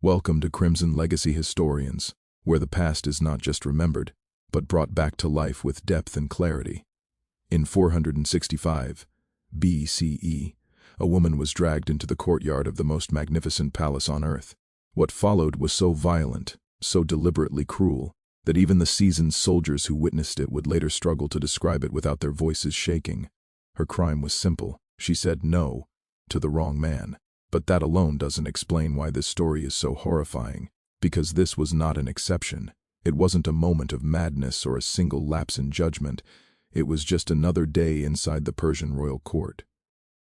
Welcome to Crimson Legacy Historians, where the past is not just remembered, but brought back to life with depth and clarity. In 465 BCE, a woman was dragged into the courtyard of the most magnificent palace on earth. What followed was so violent, so deliberately cruel, that even the seasoned soldiers who witnessed it would later struggle to describe it without their voices shaking. Her crime was simple. She said no to the wrong man. But that alone doesn't explain why this story is so horrifying, because this was not an exception. It wasn't a moment of madness or a single lapse in judgment. It was just another day inside the Persian royal court.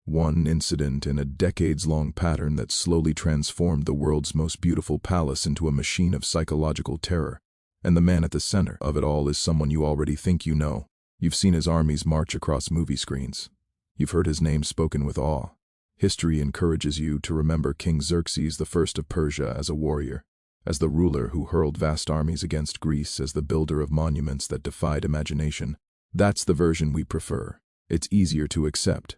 One incident in a decades-long pattern that slowly transformed the world's most beautiful palace into a machine of psychological terror. And the man at the center of it all is someone you already think you know. You've seen his armies march across movie screens. You've heard his name spoken with awe. History encourages you to remember King Xerxes I of Persia as a warrior, as the ruler who hurled vast armies against Greece, as the builder of monuments that defied imagination. That's the version we prefer. It's easier to accept.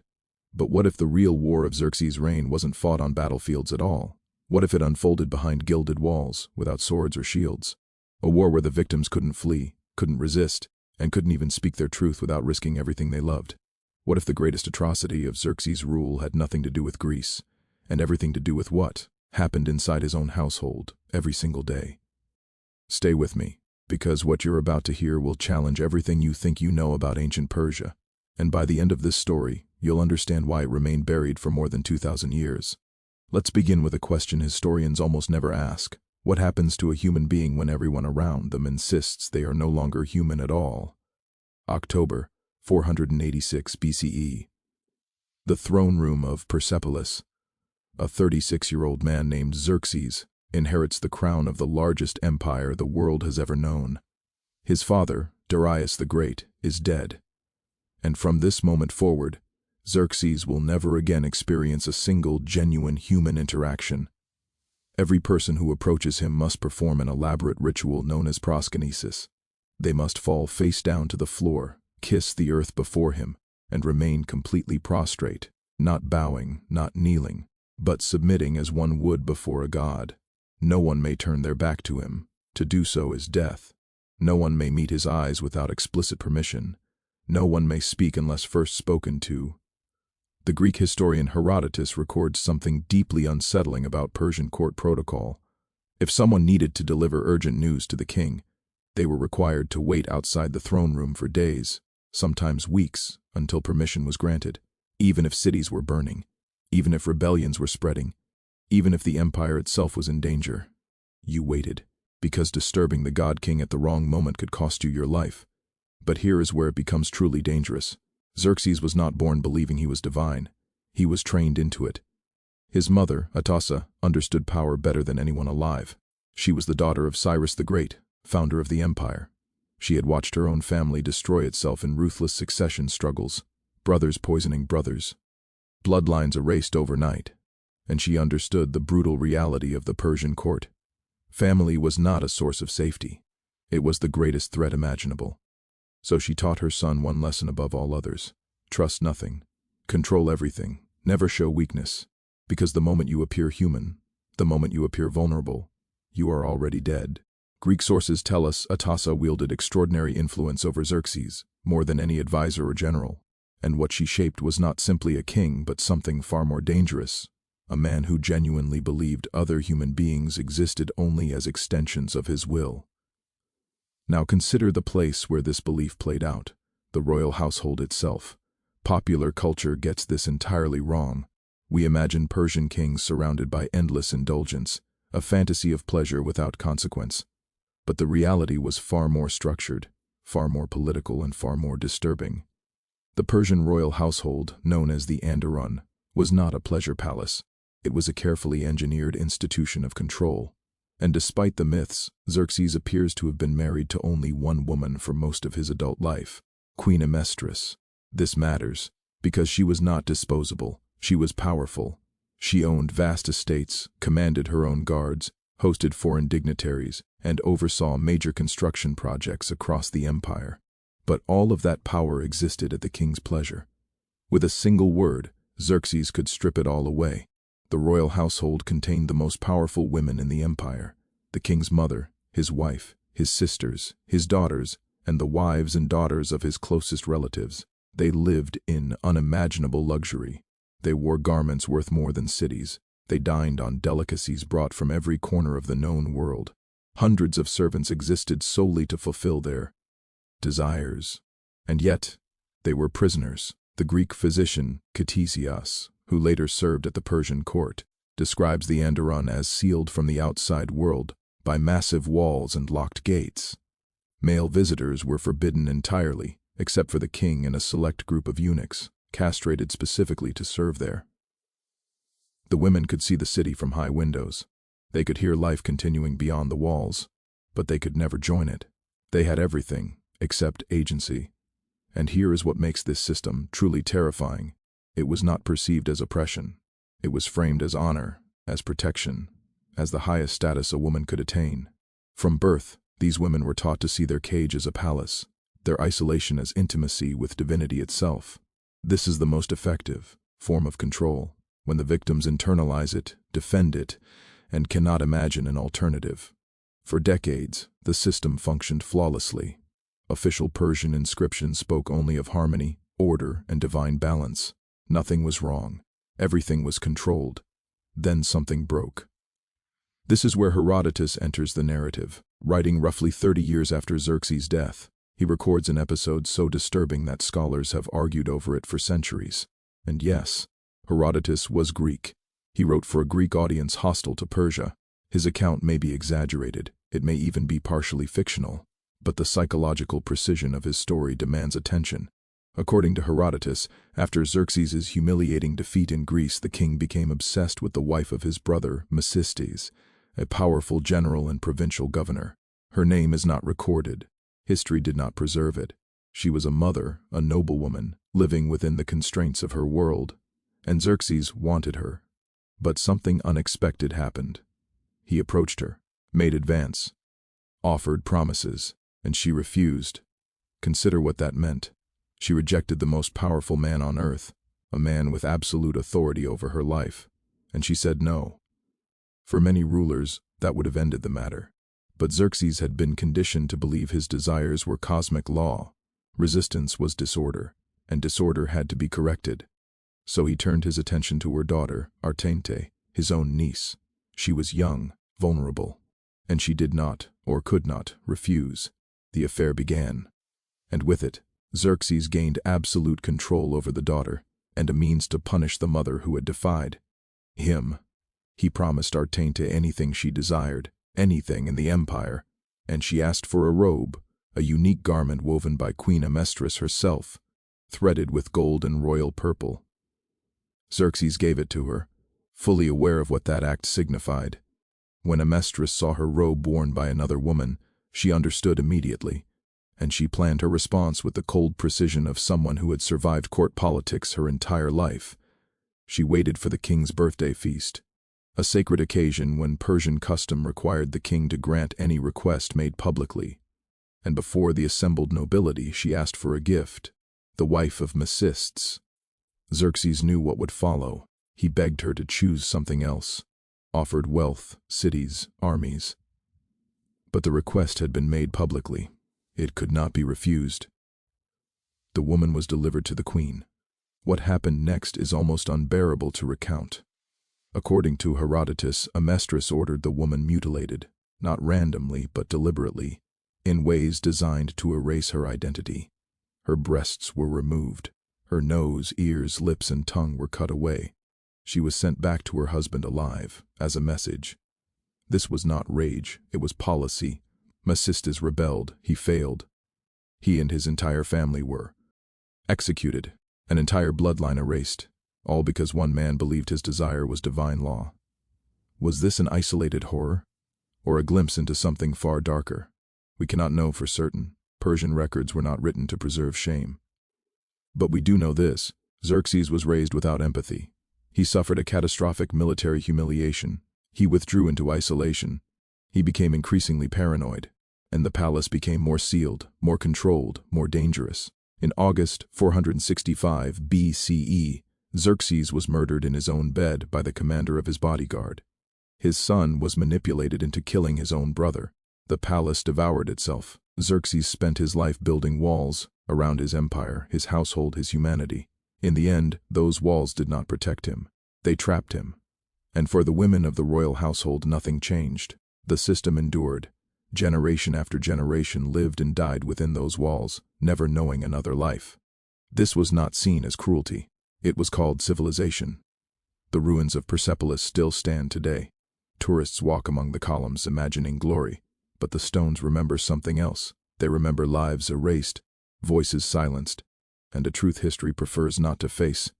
But what if the real war of Xerxes' reign wasn't fought on battlefields at all? What if it unfolded behind gilded walls, without swords or shields? A war where the victims couldn't flee, couldn't resist, and couldn't even speak their truth without risking everything they loved. What if the greatest atrocity of Xerxes' rule had nothing to do with Greece, and everything to do with what happened inside his own household every single day? Stay with me, because what you're about to hear will challenge everything you think you know about ancient Persia, and by the end of this story, you'll understand why it remained buried for more than 2,000 years. Let's begin with a question historians almost never ask. What happens to a human being when everyone around them insists they are no longer human at all? October 486 BCE. The throne room of Persepolis. A 36-year-old man named Xerxes inherits the crown of the largest empire the world has ever known. His father, Darius the Great, is dead. And from this moment forward, Xerxes will never again experience a single genuine human interaction. Every person who approaches him must perform an elaborate ritual known as proskynesis. They must fall face down to the floor, kiss the earth before him, and remain completely prostrate, not bowing, not kneeling, but submitting as one would before a god. No one may turn their back to him. To do so is death. No one may meet his eyes without explicit permission. No one may speak unless first spoken to. The Greek historian Herodotus records something deeply unsettling about Persian court protocol. If someone needed to deliver urgent news to the king, they were required to wait outside the throne room for days, sometimes weeks, until permission was granted. Even if cities were burning, even if rebellions were spreading, even if the empire itself was in danger, you waited, because disturbing the god-king at the wrong moment could cost you your life. But here is where it becomes truly dangerous. Xerxes was not born believing he was divine. He was trained into it. His mother, Atassa, understood power better than anyone alive. She was the daughter of Cyrus the Great, founder of the empire. She had watched her own family destroy itself in ruthless succession struggles, brothers poisoning brothers, bloodlines erased overnight, and she understood the brutal reality of the Persian court. Family was not a source of safety. It was the greatest threat imaginable. So she taught her son one lesson above all others: trust nothing, control everything, never show weakness, because the moment you appear human, the moment you appear vulnerable, you are already dead. Greek sources tell us Atassa wielded extraordinary influence over Xerxes, more than any advisor or general, and what she shaped was not simply a king but something far more dangerous, a man who genuinely believed other human beings existed only as extensions of his will. Now consider the place where this belief played out, the royal household itself. Popular culture gets this entirely wrong. We imagine Persian kings surrounded by endless indulgence, a fantasy of pleasure without consequence. But the reality was far more structured, far more political, and far more disturbing. The Persian royal household, known as the Anderun, was not a pleasure palace. It was a carefully engineered institution of control. And despite the myths, Xerxes appears to have been married to only one woman for most of his adult life, Queen Amestris. This matters, because she was not disposable. She was powerful. She owned vast estates, commanded her own guards, hosted foreign dignitaries, and oversaw major construction projects across the empire. But all of that power existed at the king's pleasure. With a single word, Xerxes could strip it all away. The royal household contained the most powerful women in the empire: the king's mother, his wife, his sisters, his daughters, and the wives and daughters of his closest relatives. They lived in unimaginable luxury. They wore garments worth more than cities. They dined on delicacies brought from every corner of the known world. Hundreds of servants existed solely to fulfill their desires. And yet, they were prisoners. The Greek physician Ctesias, who later served at the Persian court, describes the Anderun as sealed from the outside world by massive walls and locked gates. Male visitors were forbidden entirely, except for the king and a select group of eunuchs, castrated specifically to serve there. The women could see the city from high windows. They could hear life continuing beyond the walls, but they could never join it. They had everything, except agency. And here is what makes this system truly terrifying. It was not perceived as oppression. It was framed as honor, as protection, as the highest status a woman could attain. From birth, these women were taught to see their cage as a palace, their isolation as intimacy with divinity itself. This is the most effective form of control, when the victims internalize it, defend it, and cannot imagine an alternative. For decades, the system functioned flawlessly. Official Persian inscriptions spoke only of harmony, order, and divine balance. Nothing was wrong. Everything was controlled. Then something broke. This is where Herodotus enters the narrative. Writing roughly 30 years after Xerxes' death, he records an episode so disturbing that scholars have argued over it for centuries. And yes, Herodotus was Greek. He wrote for a Greek audience hostile to Persia. His account may be exaggerated, it may even be partially fictional, but the psychological precision of his story demands attention. According to Herodotus, after Xerxes' humiliating defeat in Greece, the king became obsessed with the wife of his brother, Mesistes, a powerful general and provincial governor. Her name is not recorded. History did not preserve it. She was a mother, a noblewoman, living within the constraints of her world, and Xerxes wanted her. But something unexpected happened. He approached her, made advance, offered promises, and she refused. Consider what that meant. She rejected the most powerful man on earth, a man with absolute authority over her life, and she said no. For many rulers, that would have ended the matter. But Xerxes had been conditioned to believe his desires were cosmic law. Resistance was disorder, and disorder had to be corrected. So he turned his attention to her daughter, Artente, his own niece. She was young, vulnerable, and she did not, or could not, refuse. The affair began. And with it, Xerxes gained absolute control over the daughter, and a means to punish the mother who had defied him. He promised Artente anything she desired, anything in the empire, and she asked for a robe, a unique garment woven by Queen Amestris herself, threaded with gold and royal purple. Xerxes gave it to her, fully aware of what that act signified. When Amestris saw her robe worn by another woman, she understood immediately, and she planned her response with the cold precision of someone who had survived court politics her entire life. She waited for the king's birthday feast, a sacred occasion when Persian custom required the king to grant any request made publicly. And before the assembled nobility, she asked for a gift, the wife of Mesistes. Xerxes knew what would follow. He begged her to choose something else, offered wealth, cities, armies. But the request had been made publicly. It could not be refused. The woman was delivered to the queen. What happened next is almost unbearable to recount. According to Herodotus, Amestris ordered the woman mutilated, not randomly but deliberately, in ways designed to erase her identity. Her breasts were removed. Her nose, ears, lips, and tongue were cut away. She was sent back to her husband alive, as a message. This was not rage, it was policy. Mesistes rebelled, he failed. He and his entire family were executed, an entire bloodline erased, all because one man believed his desire was divine law. Was this an isolated horror, or a glimpse into something far darker? We cannot know for certain. Persian records were not written to preserve shame. But we do know this: Xerxes was raised without empathy. He suffered a catastrophic military humiliation. He withdrew into isolation. He became increasingly paranoid, and the palace became more sealed, more controlled, more dangerous. In August 465 BCE, Xerxes was murdered in his own bed by the commander of his bodyguard. His son was manipulated into killing his own brother. The palace devoured itself. Xerxes spent his life building walls around his empire, his household, his humanity. In the end, those walls did not protect him. They trapped him. And for the women of the royal household, nothing changed. The system endured. Generation after generation lived and died within those walls, never knowing another life. This was not seen as cruelty. It was called civilization. The ruins of Persepolis still stand today. Tourists walk among the columns imagining glory, but the stones remember something else. They remember lives erased, voices silenced, and a truth history prefers not to face.